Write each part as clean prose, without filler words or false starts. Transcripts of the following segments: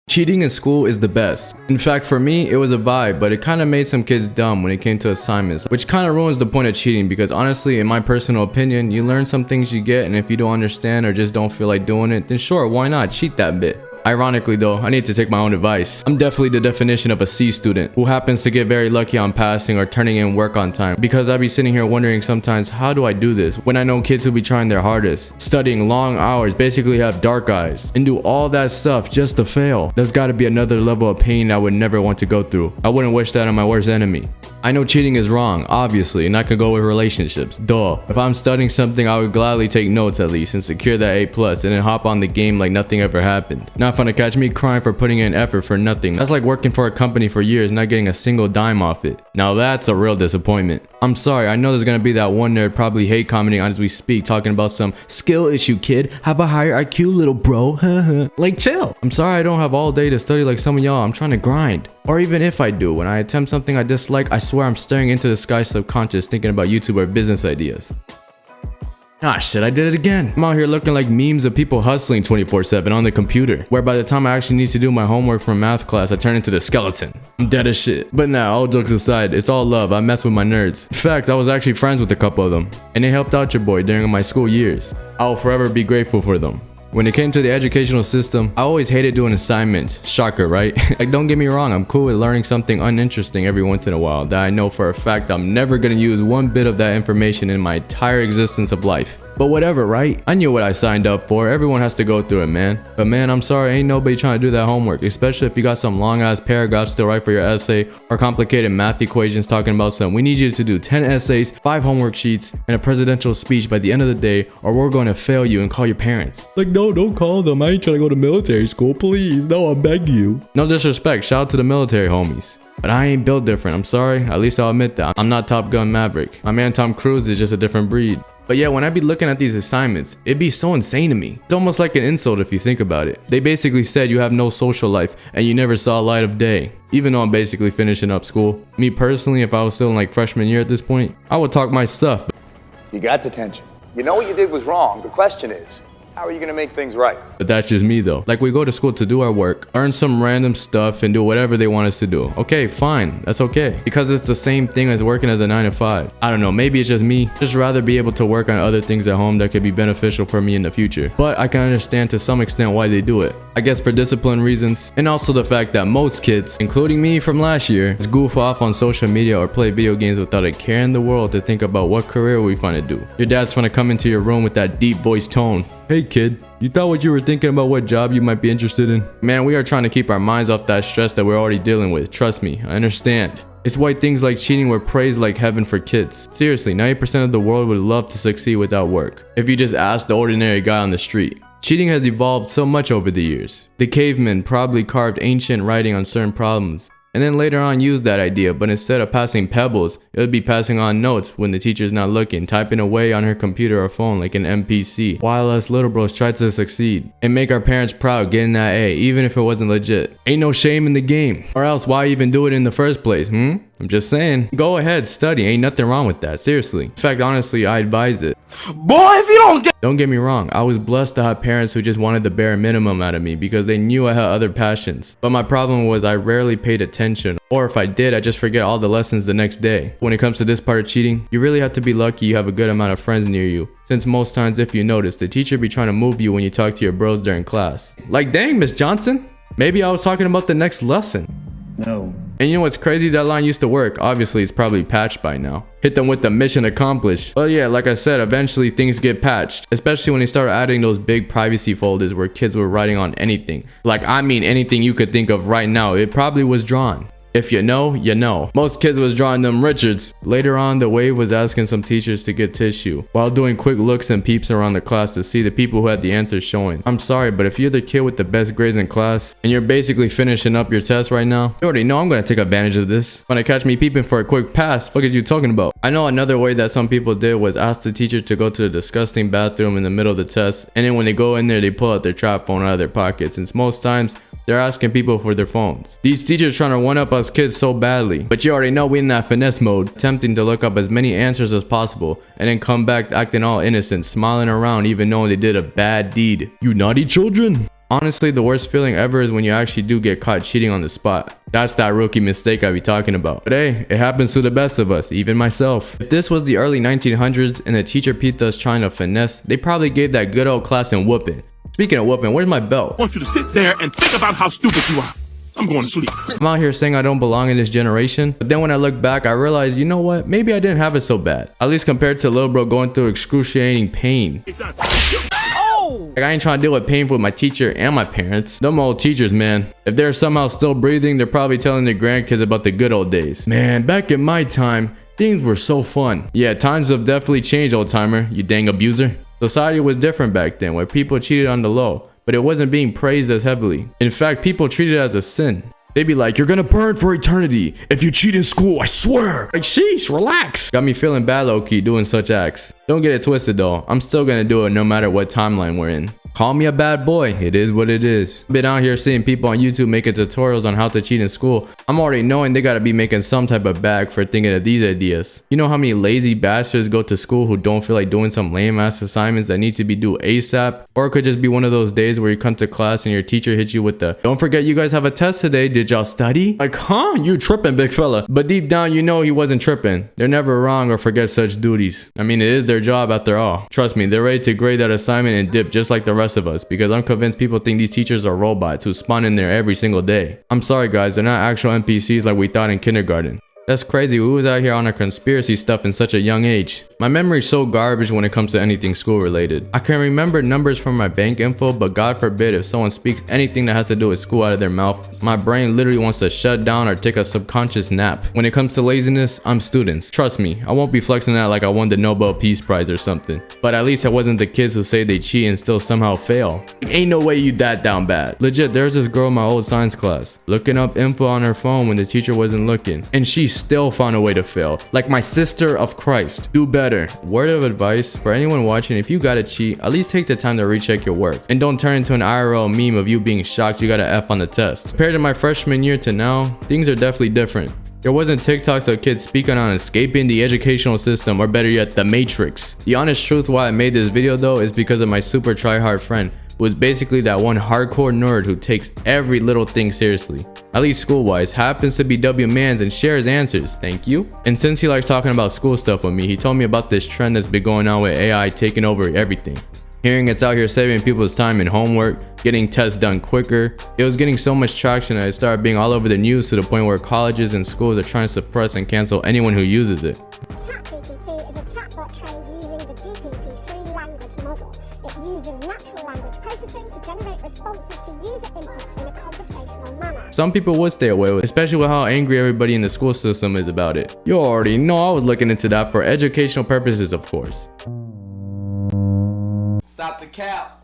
Cheating in school is the best. In fact, for me, it was a vibe, but it kind of made some kids dumb when it came to assignments, which kind of ruins the point of cheating because honestly, in my personal opinion, you learn some things you get, and if you don't understand or just don't feel like doing it, then sure, why not cheat that bit? Ironically though, I need to take my own advice. I'm definitely the definition of a C student who happens to get very lucky on passing or turning in work on time, because I be sitting here wondering sometimes, how do I do this when I know kids who be trying their hardest, studying long hours, basically have dark eyes, and do all that stuff just to fail? There's gotta be another level of pain I would never want to go through. I wouldn't wish that on my worst enemy. I know cheating is wrong, obviously, and I could go with relationships, duh. If I'm studying something, I would gladly take notes at least and secure that A+, and then hop on the game like nothing ever happened. Not fun to catch me crying for putting in effort for nothing. That's like working for a company for years, not getting a single dime off it. Now that's a real disappointment. I'm sorry, I know there's gonna be that one nerd probably hate commenting on as we speak, talking about some skill issue, kid. Have a higher IQ, little bro. Like, chill. I'm sorry I don't have all day to study like some of y'all. I'm trying to grind. Or even if I do, when I attempt something I dislike, I swear I'm staring into the sky subconscious thinking about YouTube or business ideas. Ah shit, I did it again. I'm out here looking like memes of people hustling 24/7 on the computer, where by the time I actually need to do my homework from math class, I turn into the skeleton. I'm dead as shit. But nah, all jokes aside, it's all love. I mess with my nerds. In fact, I was actually friends with a couple of them, and they helped out your boy during my school years. I'll forever be grateful for them. When it came to the educational system, I always hated doing assignments. Shocker, right? Like, don't get me wrong, I'm cool with learning something uninteresting every once in a while that I know for a fact I'm never gonna use one bit of that information in my entire existence of life. But whatever, right? I knew what I signed up for. Everyone has to go through it, man. But man, I'm sorry, ain't nobody trying to do that homework, especially if you got some long ass paragraphs to write for your essay or complicated math equations talking about some. We need you to do 10 essays, 5 homework sheets, and a presidential speech by the end of the day, or we're going to fail you and call your parents. Like, no, don't call them. I ain't trying to go to military school, please. No, I beg you. No disrespect, shout out to the military homies. But I ain't built different, I'm sorry. At least I'll admit that. I'm not Top Gun Maverick. My man Tom Cruise is just a different breed. But yeah, when I be looking at these assignments, it'd be so insane to me. It's almost like an insult if you think about it. They basically said you have no social life and you never saw light of day. Even though I'm basically finishing up school. Me personally, if I was still in like freshman year at this point, I would talk my stuff. You got detention. You know what you did was wrong. The question is, how are you gonna make things right? But that's just me though. Like, we go to school to do our work, earn some random stuff, and do whatever they want us to do. Okay, fine, that's okay. Because it's the same thing as working as a 9 to 5. I don't know, maybe it's just me. Just rather be able to work on other things at home that could be beneficial for me in the future. But I can understand to some extent why they do it. I guess for discipline reasons, and also the fact that most kids, including me from last year, just goof off on social media or play video games without a care in the world to think about what career we finna do. Your dad's finna come into your room with that deep voice tone. Hey kid, you thought what you were thinking about what job you might be interested in? Man, we are trying to keep our minds off that stress that we're already dealing with. Trust me, I understand. It's why things like cheating were praised like heaven for kids. Seriously, 90% of the world would love to succeed without work. If you just ask the ordinary guy on the street. Cheating has evolved so much over the years. The cavemen probably carved ancient writing on certain problems, and then later on used that idea, but instead of passing pebbles, it would be passing on notes when the teacher's not looking, typing away on her computer or phone like an NPC, while us little bros try to succeed and make our parents proud getting that A, even if it wasn't legit. Ain't no shame in the game, or else why even do it in the first place, I'm just saying. Go ahead, study, ain't nothing wrong with that, seriously. In fact, honestly, I advise it. Boy, if you don't get me wrong, I was blessed to have parents who just wanted the bare minimum out of me because they knew I had other passions. But my problem was I rarely paid attention, or if I did, I just forget all the lessons the next day. When it comes to this part of cheating, you really have to be lucky you have a good amount of friends near you, since most times if you notice, the teacher be trying to move you when you talk to your bros during class. Like, dang, Miss Johnson, maybe I was talking about the next lesson. No. And you know what's crazy? That line used to work. Obviously, it's probably patched by now. Hit them with the mission accomplished. But yeah, like I said, eventually things get patched. Especially when they start adding those big privacy folders where kids were writing on anything. Like, I mean anything you could think of right now. It probably was drawn. If you know, you know. Most kids was drawing them Richards. Later on, the wave was asking some teachers to get tissue while doing quick looks and peeps around the class to see the people who had the answers showing. I'm sorry, but if you're the kid with the best grades in class and you're basically finishing up your test right now, you already know I'm gonna take advantage of this. When I catch me peeping for a quick pass, what are you talking about? I know another way that some people did was ask the teacher to go to the disgusting bathroom in the middle of the test, and then when they go in there, they pull out their trap phone out of their pocket, since most times they're asking people for their phones. These teachers trying to one-up us kids so badly, but you already know we in that finesse mode, attempting to look up as many answers as possible, and then come back acting all innocent, smiling around even knowing they did a bad deed. You naughty children. Honestly, the worst feeling ever is when you actually do get caught cheating on the spot. That's that rookie mistake I be talking about. But hey, it happens to the best of us, even myself. If this was the early 1900s and the teacher peeped us trying to finesse, they probably gave that good old class and whooping. Speaking of whooping, where's my belt? I want you to sit there and think about how stupid you are. I'm going to sleep. I'm out here saying I don't belong in this generation, but then when I look back, I realize, you know what? Maybe I didn't have it so bad. At least compared to little bro going through excruciating pain. Exactly. Like, I ain't trying to deal with pain with my teacher and my parents. Them old teachers, man. If they're somehow still breathing, they're probably telling their grandkids about the good old days. Man, back in my time, things were so fun. Yeah, times have definitely changed, old timer, you dang abuser. Society was different back then, where people cheated on the low, but it wasn't being praised as heavily. In fact, people treated it as a sin. They'd be like, you're gonna burn for eternity if you cheat in school, I swear. Like, sheesh, relax. Got me feeling bad low-key doing such acts. Don't get it twisted though, I'm still gonna do it no matter what timeline we're in. Call me a bad boy, it is what it is. Been out here seeing people on YouTube making tutorials on how to cheat in school. I'm already knowing they gotta be making some type of bag for thinking of these ideas. You know how many lazy bastards go to school who don't feel like doing some lame ass assignments that need to be due ASAP? Or it could just be one of those days where you come to class and your teacher hits you with the, don't forget you guys have a test today, did y'all study? Like, huh? You tripping, big fella. But deep down you know he wasn't tripping. They're never wrong or forget such duties. I mean, it is their job after all. Trust me, they're ready to grade that assignment and dip just like the rest of us, because I'm convinced people think these teachers are robots who spawn in there every single day. I'm sorry guys, they're not actual NPCs like we thought in kindergarten. That's crazy, we was out here on our conspiracy stuff in such a young age. My memory's so garbage when it comes to anything school related. I can remember numbers from my bank info, but God forbid if someone speaks anything that has to do with school out of their mouth, my brain literally wants to shut down or take a subconscious nap. When it comes to laziness, I'm students. Trust me, I won't be flexing that like I won the Nobel Peace Prize or something. But at least I wasn't the kids who say they cheat and still somehow fail. Ain't no way you that down bad. Legit, there's this girl in my old science class, looking up info on her phone when the teacher wasn't looking, and she still found a way to fail. Like my sister of Christ. Do better. Word of advice for anyone watching, if you gotta cheat, at least take the time to recheck your work. And don't turn into an IRL meme of you being shocked you got an F on the test. Compared to my freshman year to now, things are definitely different. There wasn't TikToks of kids speaking on escaping the educational system, or better yet, the Matrix. The honest truth why I made this video though is because of my super try-hard friend, who is basically that one hardcore nerd who takes every little thing seriously. At least school-wise, happens to be W-Mans and shares answers, thank you. And since he likes talking about school stuff with me, he told me about this trend that's been going on with AI taking over everything. Hearing it's out here saving people's time in homework, getting tests done quicker, it was getting so much traction that it started being all over the news to the point where colleges and schools are trying to suppress and cancel anyone who uses it. ChatGPT is a chatbot trained using the GPT-3 language model. It uses natural language processing to generate responses to user input in a conversational manner. Some people would stay away with, especially with how angry everybody in the school system is about it. You already know I was looking into that for educational purposes, of course. Stop the cap.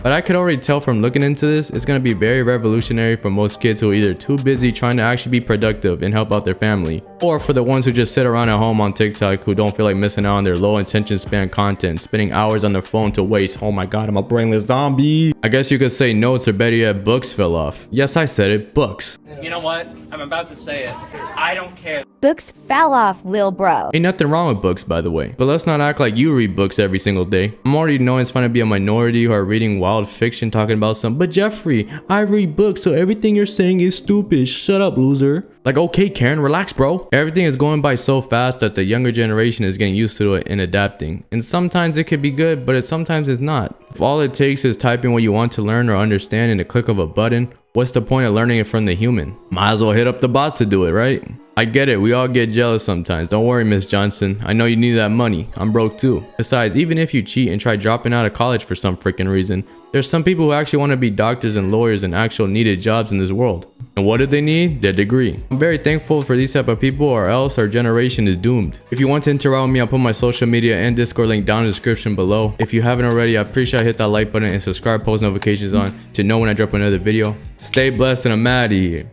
But I could already tell from looking into this, it's going to be very revolutionary for most kids who are either too busy trying to actually be productive and help out their family, or for the ones who just sit around at home on TikTok who don't feel like missing out on their low attention span content, spending hours on their phone to waste. Oh my god, I'm a brainless zombie. I guess you could say notes, or better yet, books fell off. Yes, I said it, books. You know what? I'm about to say it. I don't care. Books fell off, lil bro. Ain't nothing wrong with books, by the way. But let's not act like you read books every single day. I'm already knowing it's fun to be a minority who are reading wild fiction talking about some, but Jeffrey, I read books, so everything you're saying is stupid. Shut up, loser. Like, okay, Karen, relax, bro. Everything is going by so fast that the younger generation is getting used to it and adapting. And sometimes it could be good, but sometimes it's not. If all it takes is typing what you want to learn or understand in the click of a button, what's the point of learning it from the human? Might as well hit up the bot to do it, right? I get it, we all get jealous sometimes. Don't worry, Miss Johnson. I know you need that money. I'm broke too. Besides, even if you cheat and try dropping out of college for some freaking reason, there's some people who actually want to be doctors and lawyers and actual needed jobs in this world. And what do they need? Their degree. I'm very thankful for these type of people, or else our generation is doomed. If you want to interact with me, I'll put my social media and Discord link down in the description below. If you haven't already, I appreciate it. Hit that like button and subscribe, post notifications on to know when I drop another video. Stay blessed, and I'm out of here.